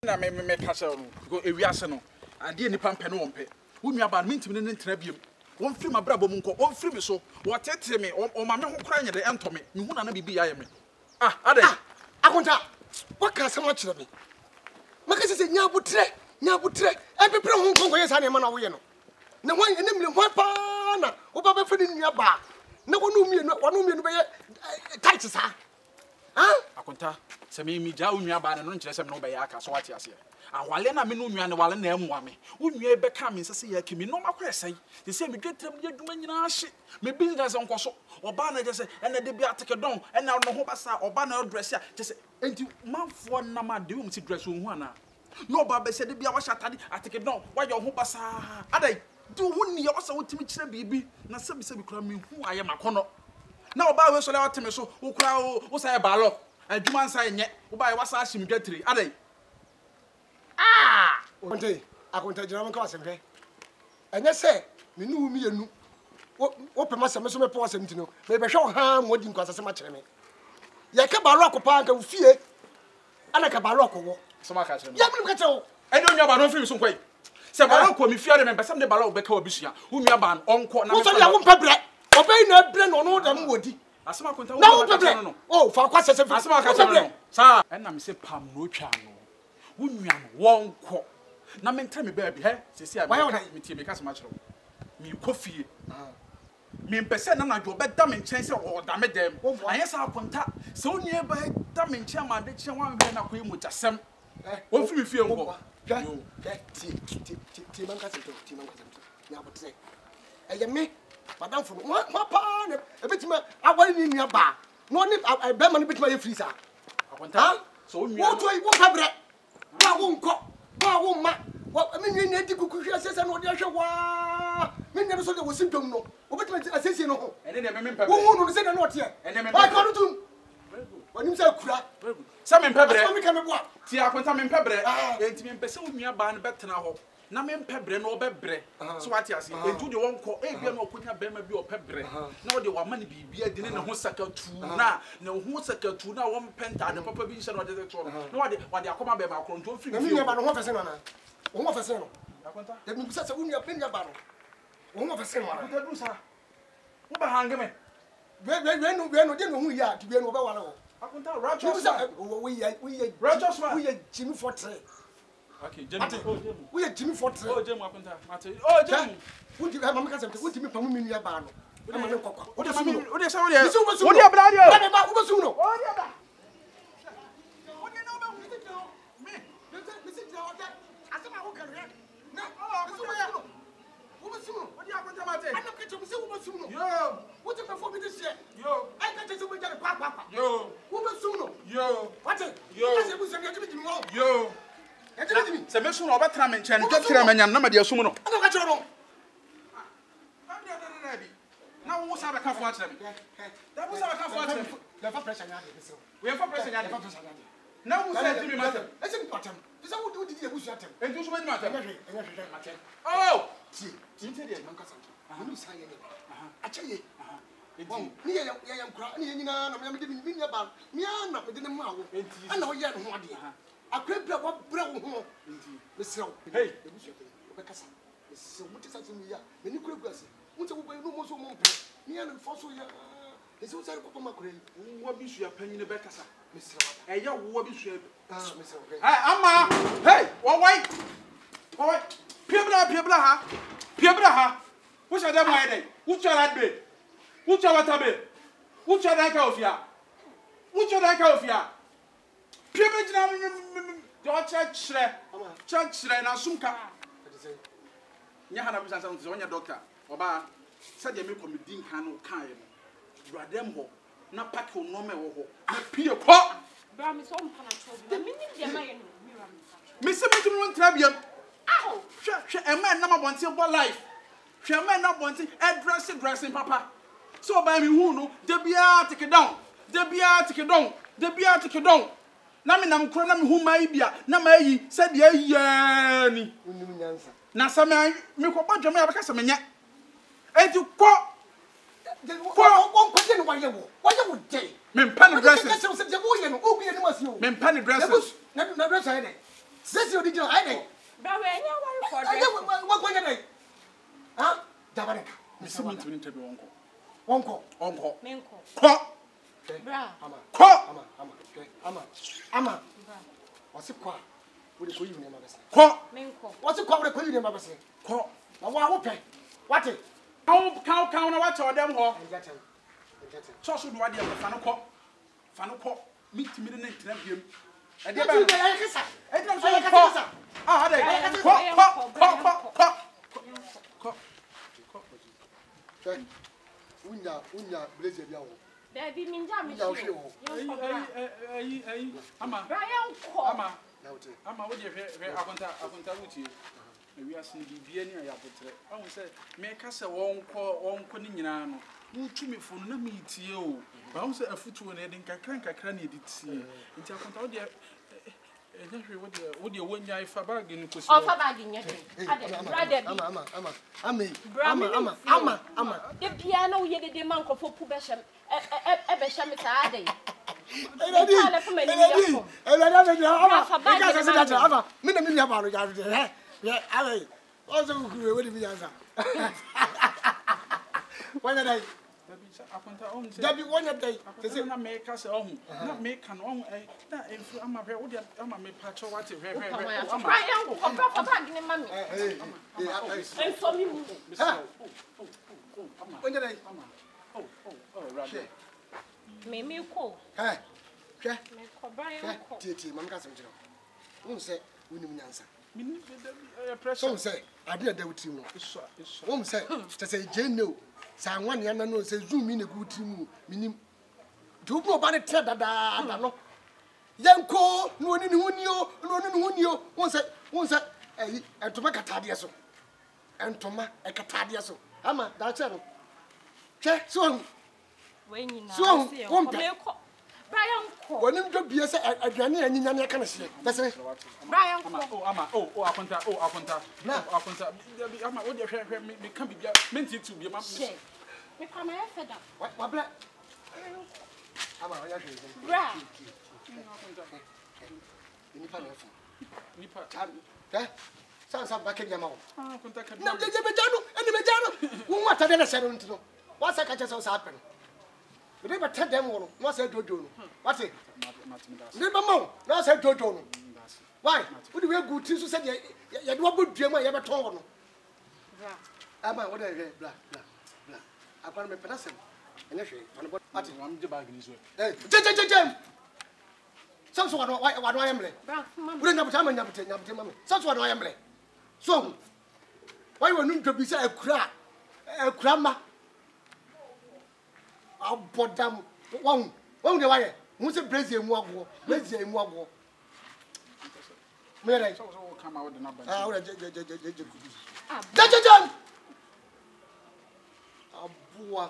na me ka se no go ewiase no ade nipa mpe no wompe wo nua ba mentimi ne ntena biem won firi ma brabo mu nko won firi me so wo tete me o ma me ho kra nyede ento me hu na bibi ya ye me ade akonta waka sama kire me maka se nyabutre empepre ho nkonko yesa na ma na wo ye no na wan enem le ho pa na wo ba fe ni nua ba na wo no mienu be tight sa akonta se me ja wo nua ba na no nkire se me no be ya aka so wate ase awale na me no nua ne wale na emwa me wo nua be ka me sese ya kimi no makwa esai se se me dwetrem de adwuma nyina hye me business nkoso oba na je se ene de bia take don ene no ho basa oba na dress ya je se enti manfo na ma de wo si dress wo hu ana no oba be se de bia wa shatade atake don wa ye ho basa adai do hu ni ya wasa wotimi kire bibi na sebi kura me hu aye makono na oba we so le wateme so wo kura wo sa ye balo adwuma nsa nye wo ba ye wasa ashim dwetri adai akonta jira man ka wasempe enye se me nu mi yenu wo pema se me so me po wasem tino me be hwe ha modi nkwasa se ma kire me ye ka baro akopa nka fie ana ka baro akowo so ma ka kire me ya me ka kire ene onya ba no firi so nkwai se baro ko mi fie de me pesam de baro be ka obisua wo nua ba onko na me so ya wo mpabre obey na bre no no dem wodi asema konta wo na wo mpabre no oh fa kwa sese asema ka kire no sa ena me se pam no twa no wo nua no wonko na mentra me baby he sisi abi me tie me ka sema kire me kofie me mpese na na dwo be da me nchen se o da me dem ayesa akonta se oni e ba da me nchen ma de kire wan hwe na ko emu jasem wo fi me fie ngo ti man ka sento na botre eye me madam fo ma pa ne e betima awari ni nua ba no ni be ma ni betima ye freezer akonta so oni wo to wo pabre wa wo nko wa wo ma me nua di kukuhwe asese no de hwe wa me nua so de wo sindom no wo betima asese no ho ene ne me mpabre wo hu no se na no te ene me ba ka no tum onim se kura se me mpabre so me ka me boa ti akonta me mpabre enti me mpese wo nua ba ne betena ho na me mpabre no obebre so wati ase entu de wonko e bia na okonya bema bi opebre na wo de wa mane bibia de ne ho sakatu na ho sakatu na wo mpenta de papa bi nse no de to na wo de akoma bema akron to firi na me nua ba no ho fese no na wo ho fese no akonta de me bisa se wo nua ba no wo ho fese no akonta du sa wo ba hange me we no de no hu ya ti we no ba wala wo akonta righteous we ye Jimmy Fortre. Okay, Jimmy. We ye Jimmy Fortre. Oh, Jimmy akonta mate. Oh, Jimmy. Wo di mama ka semte wo di me pamu mi nua ba no. Na ma ne kokko. Wo de sa wo de abra dio. Na ba wo ba sum no. Oh, dia ba. Wo de na ba wo ti tio. Me se tio o de. Asema wo kan re. Na wo ba sum no. Wo de akonta mate. Ana ka che wo se wo ba sum no. Yo. Wo te perform this shit. Yo. I ka che se wo jare pa. Yo. Wo ba sum no. Yo. What? Yo. Ka se wo se ngi Jimmy wo. Yo. Se me so no obetra me nchen What je kira me nyam na ma de asum no. Ana ka che no. Na wo sa be ka fo a kire me. Da wo sa be ka fo a kire me. Le fa pressure nya de so. We fa pressure nya de. Fa pressure nya de. Na wo sa Jimmy mate. Ese mi patam. Bisa wo di e busu atem. Entu so be ni mate. Enye mate. Oh! Ti te de man kasa. Ni sa ye ni. Ache ye. Enti ni ye nkura ni ye nyina na me de mi nya ba. Mi ana me de ne mu awo. Ana wo ye no ho ade. Akwebra wo bra wo ho. Enti me sew. Hey, e busu atem. Wo kasa. Me sew muti sa sunu ya. Me ni kura guase. Muti wo boy no mo so mo mpe. Mi ana fo so ya. Ese wo sare papa makure. wo bi su ya panyi ne be kasa. Me sew. E ya wo bi su ya. Me sew. Hey, ama. Hey, wo wai. Wo wai. Piebra ha. Wo sha dem wai dey. Wo chara be. Wo chara tabe. Wo chara ka ofia. Piebra jina do chachre na sumka. Nya hana bi sansa so nya doctor. Oba se de me komedin kan no kan ye no. Radem ho na pack o no me wo ho. Na pie ko. Bra me so mpana chobi. Me ni de ma ye no. Me se me tunu ntrabiam. Ow! Hwe e man na mabonte bo life. Hwe man na bonte e dressing papa. So by me hu no, de bia take down. Na me nam kro na me hu mai bia, na ma yi se de ayi ni. Unim nyansa. Na se me ko bodwo me abeka se me nya. Enti ko Ko de no wa ye wo de. me mpa ne dresses. Se wo ye no, ogu ye no masio. Me mpa ne dresses. Na dress aye de. Sesi odi jina ai Bra we nya worry for dai. dress. Wa kwanya dai. Ha? Jabare. Misi mi ntumi ntabi wonko. Wonko. Onko. Menko. Ko. Bra. Ko. Ama. Bra. Wasi kwa. Wode ko yini ma bese. Ko. Menko. Wasi kwa wode ko yini ma bese. Ko. Na wa wo pe. Wate. Count na what them ho. Enjate. So so do ade fa no ko. Fa no ko. Meet me na ntina biem. E de Ade ba. ba ya kisa. E de so ko. Ah, ade. Ko. Unya blaze bia wo. Baby minja me. Unya wo hwe wo. Ai. Ama. Bra yanko. Ama. Na wote. Ama wo de hwe akonta wuti. Ewi asen bibia ni ayabotre. Ahun se me ka se wonko ni nyina no. Wutumi fo no na me tie o. Ahun se afutuo na de nkakra na edi tie. Nti akonta wo de ehwe wo de wonya ifa bag ni kosi. Ofa bag nya de. Ade bra de bi. Ama. De bia na wo ye de man kofo pu be hye e be hye me ta ade. Dabi wonya dai. Tese na me ka se ohun. Na me ka no ohun na enfu ama hwe wo de ama me pa cho wate hwe. Bra yanko. Bra fa bag ni mami. Enso mi mu. Wonya dai. Rather. Me ko. Hwe. Me ko bra yanko. Titi mam ka sem jiro. Won se wonim nyansa. Mini pressure. So se ade da wutim no. Eso. Won se tese jeno. Sa nwan ya na no se zoom mi na gu wutim minim. Du bu oba ne tre dada no. Yanko no oni ni hunio. Won se entoma katade so. Entoma ekatade so. Ama da che no. Che so We nyina. So, Me wompe. ko. Bra yanko. wonim do bie se aduane anyinya ne ka na hye. Bese Bra yanko. Ama akonta. Na. Akonta. Ama wo de hwe me ka bibia menti tu bia ma. Me pa ma feda. wa bla. Ama wa ya hwe. Bra. Ni pa na fu. Nipa. San ba ke nyama wo. Akonta ka. Na je bejano, eni bejano. Wo wata de na hye no ntino. Wa sa ka che so sa apeno. They be tell them one. No say Jojo no. What say? They be mo. No say Jojo no. Why? Wo the way good things so say you do about duam you be ton no. Bra. Ama what dey bla. Akwan me penasem. Ene hwe. Ono bot. Ati. Am je bag ni so. Jem. Samso wado ayemle. Bra mama. Wo nyabuta ma nyabuta mama. Samso wado ayemle. So. Why we nu dwobi say akura ma. Abodam won de waye mu se brazier mu agwo me re So come out the number. wo je abua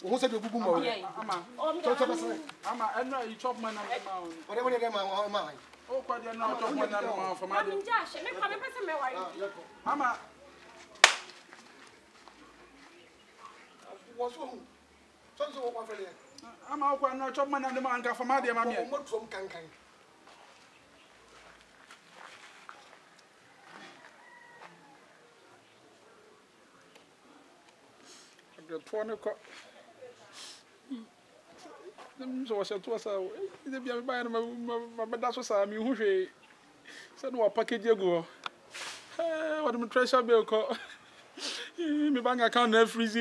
wo se de gugu mo Ama. so bese Ama enra you chop man na ma. wo de ma O kwa de na chop man na ma for ma de. Mami jashe me pa me pese me worry. Ama wo so wo kwa fele ama kwa na chop man na ma nka for ma de ma me. mo trom kankan The phone ko. So was to us the bia buy na ma da so sa mi hu hwe. Se no package ego. What me treasure bill ko. Me bank account na freeze